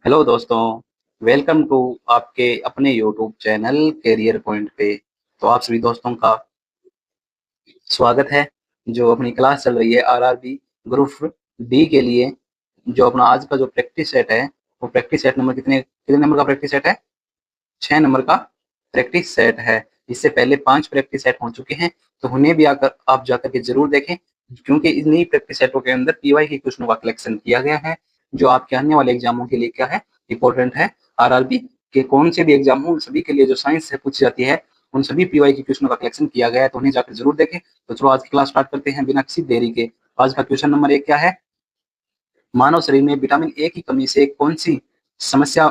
Hello दोस्तों। Welcome to आपके अपने यूट्यूब चैनल कैरियर पॉइंट पे। तो आप सभी दोस्तों का स्वागत है। जो अपनी क्लास चल रही है आरआरबी ग्रुप डी के लिए, जो अपना आज का जो प्रैक्टिस सेट है वो प्रैक्टिस सेट नंबर कितने कितने नंबर का प्रैक्टिस सेट है? 6 नंबर का प्रैक्टिस सेट है। इससे पहले 5 प्रैक्टिस सेट हो चुके हैं, तो उन्हें भी आकर आप जाकर के जरूर देखें, क्योंकि इन्हीं प्रैक्टिस सेटों के अंदर पीवाई के क्वेश्चनों का कलेक्शन किया गया है, जो आपके आने वाले एग्जामों के लिए क्या है, इंपॉर्टेंट है। आरआरबी के कौन से भी एग्जाम हो, उन सभी के लिए जो साइंस से पूछी जाती है, उन सभी पीवाई के क्वेश्चनों का कलेक्शन किया गया है, तो उन्हें जाकर जरूर देखें। तो चलो आज की क्लास स्टार्ट करते हैं बिना किसी देरी के। आज का क्वेश्चन नंबर 1 क्या है? मानव शरीर में विटामिन ए की कमी से कौन सी समस्या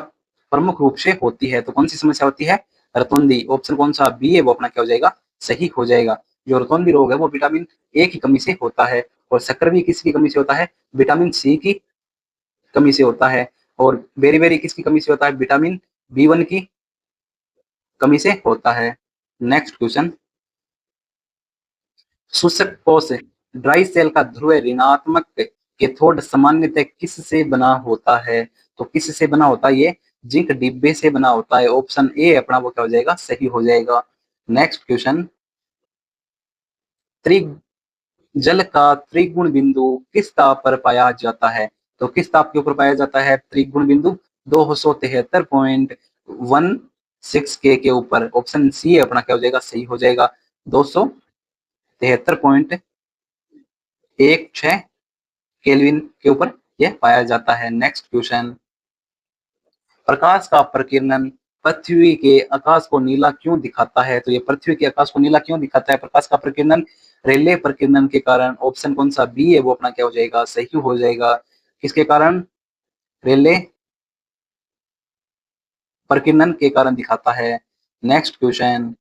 प्रमुख रूप से होती है? तो कौन सी समस्या होती है? रतौंधी। ऑप्शन कौन सा बी है वो अपना क्या हो जाएगा? सही हो जाएगा। जो रतौंधी रोग है वो विटामिन ए की कमी से होता है। और शक्कर भी किसकी कमी से होता है? विटामिन सी की कमी से होता है। और बेरी किसकी कमी से होता है? विटामिन बी 1 की कमी से होता है। नेक्स्ट क्वेश्चन, शुष्क कोश ड्राई सेल का ध्रुव ऋणात्मक कैथोड सामान्यतः किस से बना होता है? तो किस से बना होता है ये? जिंक डिब्बे से बना होता है। ऑप्शन ए अपना वो क्या हो जाएगा? सही हो जाएगा। नेक्स्ट क्वेश्चन, त्रि जल का त्रिगुण बिंदु किस ताप पर पाया जाता है? तो किस ताप के ऊपर पाया जाता है त्रिगुण बिंदु? 273.16 के ऊपर। ऑप्शन सी अपना क्या हो जाएगा? सही हो जाएगा। 273.16 केल्विन के ऊपर यह पाया जाता है। नेक्स्ट क्वेश्चन, प्रकाश का प्रकीर्णन पृथ्वी के आकाश को नीला क्यों दिखाता है? तो ये पृथ्वी के आकाश को नीला क्यों दिखाता है प्रकाश का प्रकीर्णन? रेले प्रकीर्णन के कारण। ऑप्शन कौन सा बी है वो अपना क्या हो जाएगा? सही हो जाएगा। किसके कारण? रेले प्रकीर्णन के कारण दिखाता है। नेक्स्ट क्वेश्चन,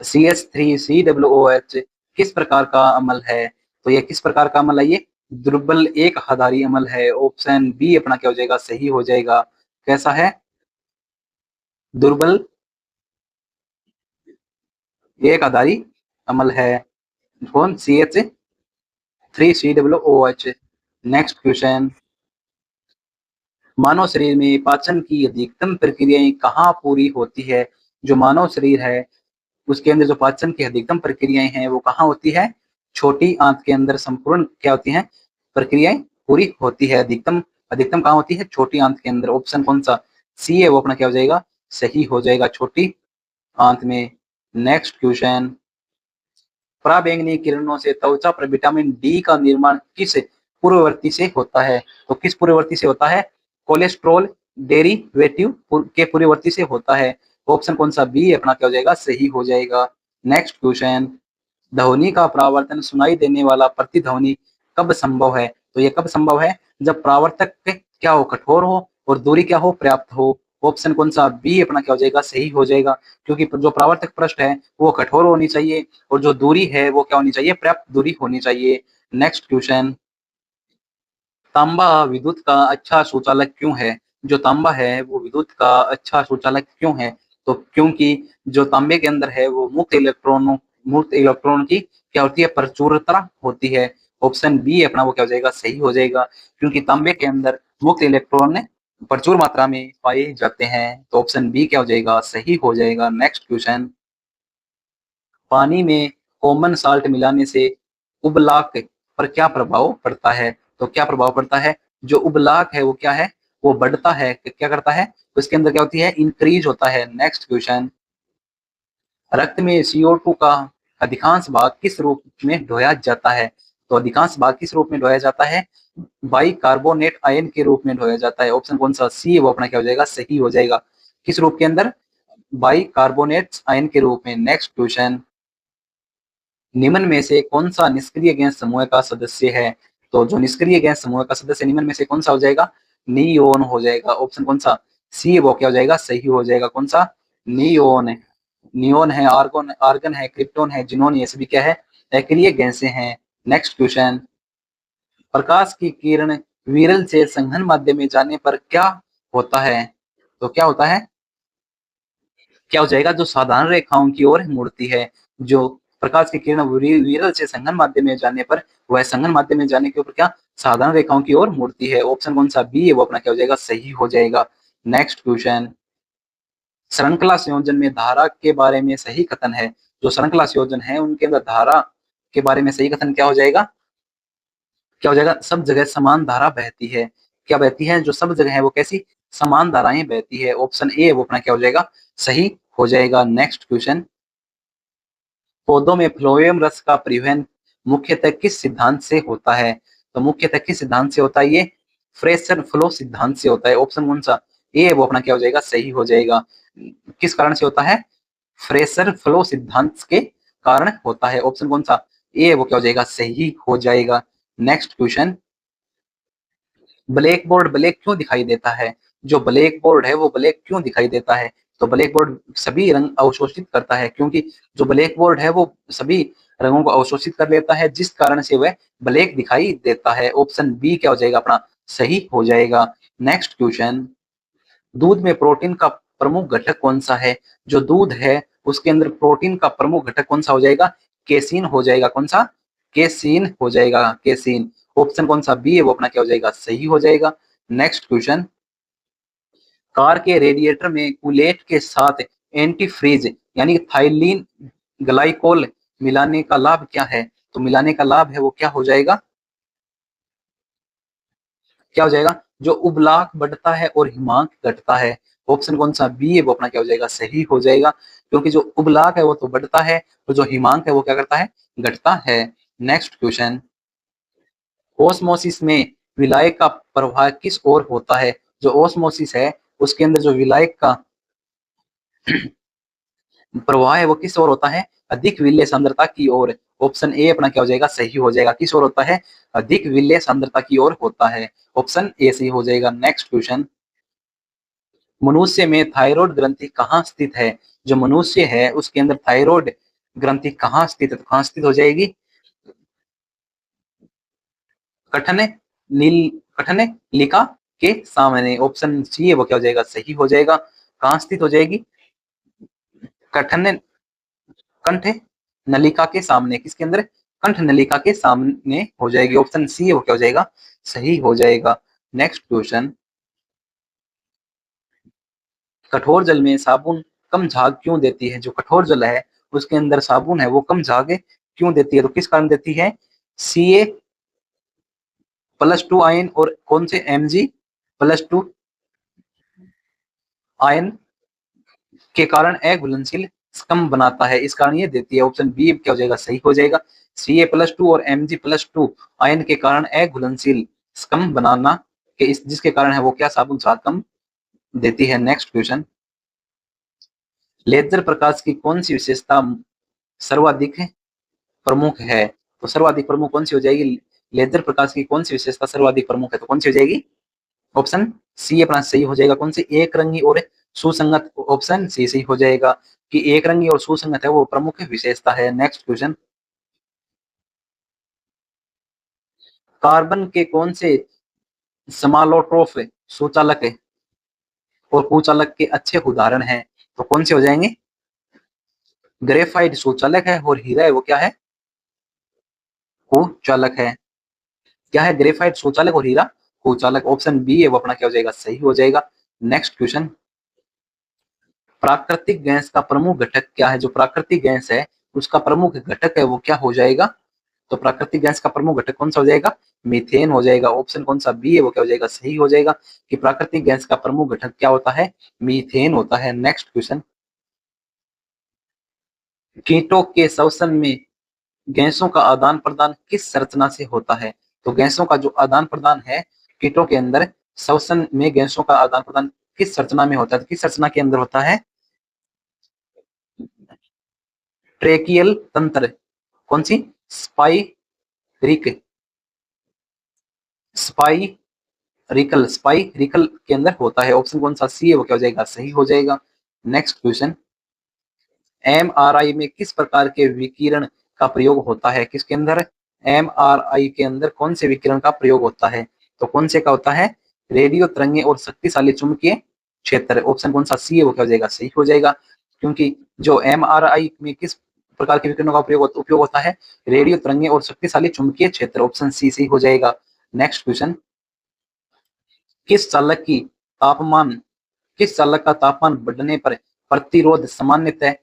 CH3COOH किस प्रकार का अम्ल है? तो ये किस प्रकार का अम्ल है? ये दुर्बल एक आधारी अम्ल है। ऑप्शन बी अपना क्या हो जाएगा? सही हो जाएगा। कैसा है? दुर्बल एक आधारी अम्ल है। कौन? CH3COOH। नेक्स्ट क्वेश्चन, मानव शरीर में पाचन की अधिकतम प्रक्रियाएं कहाँ पूरी होती है? जो मानव शरीर है उसके अंदर जो पाचन की अधिकतम प्रक्रियाएं हैं वो कहाँ होती है? छोटी आंत के अंदर संपूर्ण क्या होती हैं? प्रक्रियाएं पूरी होती है। अधिकतम अधिकतम कहाँ होती है? छोटी आंत के अंदर। ऑप्शन कौन सा? सी है वो अपना क्या हो जाएगा? सही हो जाएगा, छोटी आंत में। नेक्स्ट क्वेश्चन, पराबैंगनी किरणों से त्वचा पर विटामिन डी का निर्माण किस पूर्ववर्ती से होता है? तो किस पूर्ववर्ती से होता है? कोलेस्ट्रॉल डेरिवेटिव के पूर्ववर्ती से होता है। ऑप्शन कौन सा? बी अपना क्या हो जाएगा? सही हो जाएगा। नेक्स्ट क्वेश्चन, ध्वनि का परावर्तन सुनाई देने वाला प्रतिध्वनि कब संभव है? तो ये कब संभव है? जब परावर्तक क्या हो? कठोर हो और दूरी क्या हो? पर्याप्त हो। ऑप्शन कौन सा? बी अपना क्या हो जाएगा? सही हो जाएगा। क्योंकि जो परावर्तक पृष्ठ है वो कठोर होनी चाहिए और जो दूरी है वो क्या होनी चाहिए? पर्याप्त दूरी होनी चाहिए। नेक्स्ट क्वेश्चन, तांबा विद्युत का अच्छा सुचालक क्यों है? जो तांबा है वो विद्युत का अच्छा सुचालक क्यों है? तो क्योंकि जो तांबे के अंदर है वो मुक्त इलेक्ट्रॉन की क्या होती है? प्रचुरता होती है। ऑप्शन बी अपना वो क्या हो जाएगा? सही हो जाएगा। क्योंकि तांबे के अंदर मुक्त इलेक्ट्रॉन प्रचुर मात्रा में पाए जाते हैं। तो ऑप्शन बी क्या हो जाएगा? सही हो जाएगा। नेक्स्ट क्वेश्चन, पानी में कॉमन साल्ट मिलाने से उबलाक पर क्या प्रभाव पड़ता है? तो क्या प्रभाव पड़ता है? जो उबलाक है वो क्या है? वो बढ़ता है। क्या करता है? तो इसके अंदर क्या होती है? इंक्रीज होता है। नेक्स्ट क्वेश्चन, रक्त में CO2 का अधिकांश भाग किस रूप में ढोया जाता है? तो अधिकांश भाग किस रूप में ढोया जाता है? बाइकार्बोनेट आयन के रूप में ढोया जाता है। ऑप्शन कौन सा? सी वो अपना क्या हो जाएगा? सही हो जाएगा। किस रूप के अंदर? बाइकार्बोनेट आयन के रूप में। नेक्स्ट क्वेश्चन, निम्न में से कौन सा निष्क्रिय गैस समूह का सदस्य है? तो जो निष्क्रिय गैस समूह का सदस्य निम्न में से कौन सा हो जाएगा? नियोन हो जाएगा। ऑप्शन कौन सा? सी वो क्या हो जाएगा? सही हो जाएगा। कौन सा? नियोन है। नियोन है, आर्गन आर्गन है, क्रिप्टोन है, जिनोन, ये सभी क्या है? एक्रिय गैसें हैं। नेक्स्ट क्वेश्चन, प्रकाश की किरण विरल से संघन माध्यम में जाने पर क्या होता है? तो क्या होता है? क्या हो जाएगा? जो साधारण रेखाओं की ओर मुड़ती है। जो प्रकाश की किरण विरल से संघन माध्यम में जाने पर, वह संघन माध्यम में जाने के ऊपर क्या साधारण रेखाओं की ओर मुड़ती है। ऑप्शन कौन सा बी है वो अपना क्या हो जाएगा, सही हो जाएगा। नेक्स्ट क्वेश्चन, श्रृंखला संयोजन में धारा के बारे में सही कथन है। जो श्रृंखला संयोजन है उनके अंदर धारा के बारे में सही कथन क्या हो जाएगा, क्या हो जाएगा, सब जगह समान धारा बहती है। क्या बहती है, जो सब जगह है वो कैसी, समान धाराएं बहती है। ऑप्शन ए वो अपना क्या हो जाएगा, सही हो जाएगा। नेक्स्ट क्वेश्चन, पौधों में फ्लोएम रस का परिवहन मुख्यतः किस सिद्धांत से होता है। तो मुख्यतः किस सिद्धांत से होता है, ये फ्रेशर फ्लो सिद्धांत से होता है। ऑप्शन कौन सा ए वो अपना क्या हो जाएगा, सही हो जाएगा। किस कारण से होता है, फ्रेशर फ्लो सिद्धांत के कारण होता है। ऑप्शन कौन सा ए वो क्या हो जाएगा, सही हो जाएगा। Next question, black board black क्यों दिखाई देता है। जो ब्लैक बोर्ड है वो ब्लैक क्यों दिखाई देता है। तो ब्लैक बोर्ड सभी रंग अवशोषित करता है, क्योंकि जो ब्लैक बोर्ड है वो सभी रंगों को अवशोषित कर लेता है, जिस कारण से वह ब्लैक दिखाई देता है। ऑप्शन बी क्या हो जाएगा अपना, सही हो जाएगा। नेक्स्ट क्वेश्चन, दूध में प्रोटीन का प्रमुख घटक कौन सा है। जो दूध है उसके अंदर प्रोटीन का प्रमुख घटक कौन सा हो जाएगा, केसीन हो जाएगा। कौन सा, केसीन हो जाएगा, केसीन। ऑप्शन कौन सा बी है वो अपना क्या हो जाएगा, सही हो जाएगा। नेक्स्ट क्वेश्चन, कार के रेडिएटर में कूलेट के साथ एंटी फ्रीज यानी थाइलीन ग्लाइकोल मिलाने का लाभ क्या है। तो मिलाने का लाभ है वो क्या हो जाएगा, क्या हो जाएगा, जो उबलाक बढ़ता है और हिमांक घटता है। ऑप्शन कौन सा बी है वो अपना क्या हो जाएगा, सही हो जाएगा। क्योंकि जो उबलाक है वो तो बढ़ता है और जो हिमांक है वो क्या करता है, घटता है। नेक्स्ट क्वेश्चन, ओस्मोसिस में विलायक का प्रवाह किस ओर होता है। जो ओस्मोसिस है उसके अंदर जो विलायक का प्रवाह है वो किस ओर होता है, अधिक विलेय सांद्रता की ओर। ऑप्शन ए अपना क्या हो जाएगा, सही हो जाएगा। किस ओर होता है, अधिक विलेय सांद्रता की ओर होता है। ऑप्शन ए सही हो जाएगा। नेक्स्ट क्वेश्चन, मनुष्य में थायराइड ग्रंथि कहाँ स्थित है। जो मनुष्य है उसके अंदर थायराइड ग्रंथि कहाँ स्थित है, तो कहाँ स्थित हो जाएगी, कठन नील कठन लिका के सामने। ऑप्शन सी है वो क्या हो जाएगा, सही हो जाएगा। कहाँ स्थित हो जाएगी, कठन कंठ नलिका के सामने। किसके अंदर, कंठ नलिका के सामने हो जाएगी। ऑप्शन सी है वो क्या हो जाएगा, सही हो जाएगा। नेक्स्ट क्वेश्चन, कठोर जल में साबुन कम झाग क्यों देती है। जो कठोर जल है उसके अंदर साबुन है वो कम झाग क्यों देती है, तो किस कारण देती है, Ca+2 आयन और कौन से Mg+2 आयन के कारण अघुलनशील स्तंभ बनाता है, इस कारण ये देती है। ऑप्शन बी क्या हो जाएगा, सही हो जाएगा। Ca+2 और Mg+2 आयन के कारण अघुलनशील स्तंभ बनाना के जिसके कारण है वो क्या, साबुन स्वाद कम देती है। नेक्स्ट क्वेश्चन, लेजर प्रकाश की कौन सी विशेषता सर्वाधिक प्रमुख है। तो सर्वाधिक प्रमुख कौन सी हो जाएगी, लेजर प्रकाश की कौन सी विशेषता सर्वाधिक प्रमुख है, तो कौन सी हो जाएगी, ऑप्शन सी अपना सही हो जाएगा। कौन सी, एक रंगी और सुसंगत। ऑप्शन सी सही हो जाएगा कि एक रंगी और सुसंगत है वो प्रमुख विशेषता है। नेक्स्ट क्वेश्चन, कार्बन के कौन से समालोट्रोफ सुचालक और कुचालक के अच्छे उदाहरण हैं, तो कौन से हो जाएंगे, ग्रेफाइट सुचालक है और हीरा है वो क्या है, कुचालक है। क्या है, ग्रेफाइट सुचालक और हीरा कुचालक। ऑप्शन बी है वो अपना क्या हो जाएगा, सही हो जाएगा। नेक्स्ट क्वेश्चन, प्राकृतिक गैस का प्रमुख घटक क्या है। जो प्राकृतिक गैस है उसका प्रमुख घटक है वो क्या हो जाएगा, तो प्राकृतिक गैस का प्रमुख घटक कौन सा हो जाएगा, मीथेन हो जाएगा। ऑप्शन कौन सा बी है वो क्या हो जाएगा, सही हो जाएगा कि प्राकृतिक गैस का प्रमुख घटक क्या होता है, मीथेन होता है। नेक्स्ट क्वेश्चन, कीटों के श्वसन में गैसों का आदान प्रदान किस संरचना से होता है। तो गैसों का जो आदान प्रदान है कीटों के अंदर, श्वसन में गैसों का आदान प्रदान किस संरचना में होता है, तो किस संरचना के अंदर होता है, ट्रेकियल तंत्र। कौन सी, स्पाइरिक स्पाइरिकल के अंदर होता है। ऑप्शन कौन सा सी है वो क्या हो जाएगा, सही हो जाएगा। नेक्स्ट क्वेश्चन, एमआरआई में किस प्रकार के विकिरण का प्रयोग होता है। किसके अंदर, एमआरआई के अंदर कौन से विकिरण का प्रयोग होता है, तो कौन से का होता है, रेडियो तरंगे और शक्तिशाली चुंबकीय क्षेत्र। ऑप्शन कौन सा सी है वो क्या हो जाएगा, सही हो जाएगा। क्योंकि जो एमआरआई में किस प्रकार के विकिरणों का उपयोग होता है, रेडियो तरंगे और शक्तिशाली चुंबकीय क्षेत्र। ऑप्शन सी सही हो जाएगा। नेक्स्ट क्वेश्चन, किस चालक का तापमान बढ़ने पर प्रतिरोध सामान्यतः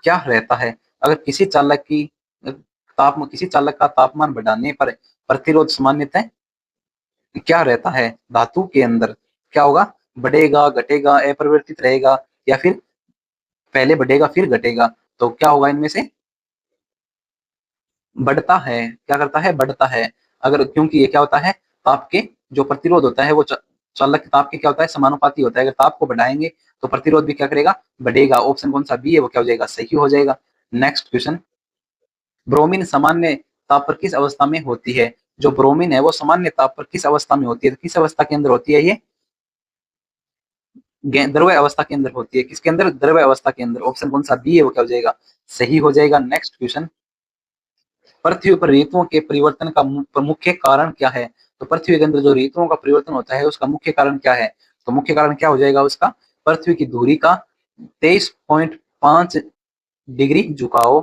क्या रहता है? अगर किसी चालक का तापमान बढ़ाने पर प्रतिरोध सामान्यतः क्या रहता है? धातु के अंदर क्या होगा? बढ़ेगा, घटेगा, अपरिवर्तित रहेगा, या फिर पहले बढ़ेगा फिर घटेगा? तो क्या होगा इनमें से? बढ़ता है। क्या करता है? बढ़ता है। अगर क्योंकि ये क्या होता है, ताप के जो प्रतिरोध होता है वो चालक के ताप के क्या होता है? समानुपाती होता है। अगर ताप को बढ़ाएंगे तो प्रतिरोध भी क्या करेगा? बढ़ेगा। ऑप्शन कौन सा बी है वो क्या हो जाएगा? सही हो जाएगा। नेक्स्ट क्वेश्चन, ब्रोमीन सामान्य ताप पर किस अवस्था में होती है? जो ब्रोमीन है वो सामान्य ताप पर किस अवस्था में होती है? तो किस अवस्था के अंदर होती है ये? द्रव्य अवस्था के अंदर होती है। किसके अंदर? द्रव्य अवस्था के अंदर। ऑप्शन कौन सा बी है वो क्या हो जाएगा? सही हो जाएगा। नेक्स्ट क्वेश्चन, पृथ्वी पर ऋतुओं के परिवर्तन का मुख्य कारण क्या है? तो पृथ्वी के अंदर जो ऋतुओं का परिवर्तन होता है उसका मुख्य कारण क्या है? तो मुख्य कारण क्या हो जाएगा उसका? पृथ्वी की धुरी का 23.5 डिग्री झुकाव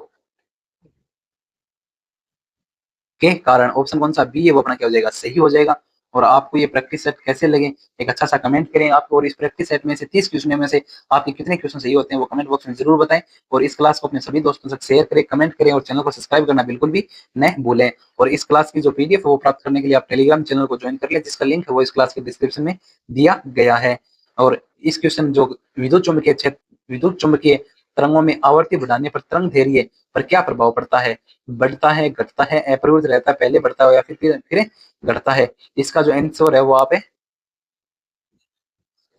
के कारण। ऑप्शन कौन सा बी है वो अपना क्या हो जाएगा? सही हो जाएगा। और आपको ये प्रैक्टिस सेट कैसे लगे एक अच्छा सा कमेंट करें आपको, और इस प्रैक्टिस सेट में से 30 क्वेश्चन में से आपके कितने क्वेश्चन सही होते हैं वो कमेंट बॉक्स में जरूर बताएं। और इस क्लास को अपने सभी दोस्तों से शेयर करें, कमेंट करें, और चैनल को सब्सक्राइब करना बिल्कुल भी न भूलें। और इस क्लास की जो पीडीएफ है वो प्राप्त करने के लिए आप टेलीग्राम चैनल को ज्वाइन कर लें, जिसका लिंक है वो इस क्लास के डिस्क्रिप्शन में दिया गया है। और इस क्वेश्चन जो विद्युत चुंबकीय तरंगों में आवर्ती बढ़ाने पर तरंग दैर्ध्य पर क्या प्रभाव पड़ता है? बढ़ता है, घटता है, अपरिवर्तित रहता है, पहले बढ़ता है या फिर घटता है? इसका जो आंसर है वो आप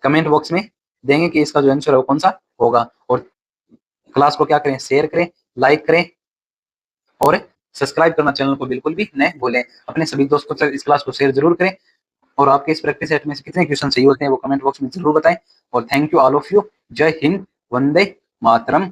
कमेंट बॉक्स में देंगे कि इसका जो आंसर है वो कौन सा होगा। और क्लास को क्या करें? शेयर करें, लाइक करें, और सब्सक्राइब करना चैनल को बिल्कुल भी न भूलें। अपने सभी दोस्तों से इस क्लास को शेयर जरूर करें। और आपके इस प्रैक्टिस सेट में से कितने क्वेश्चन सही होते हैं वो कमेंट बॉक्स में जरूर बताएं। और thank you all of you. जय हिंद, वंदे मातरम।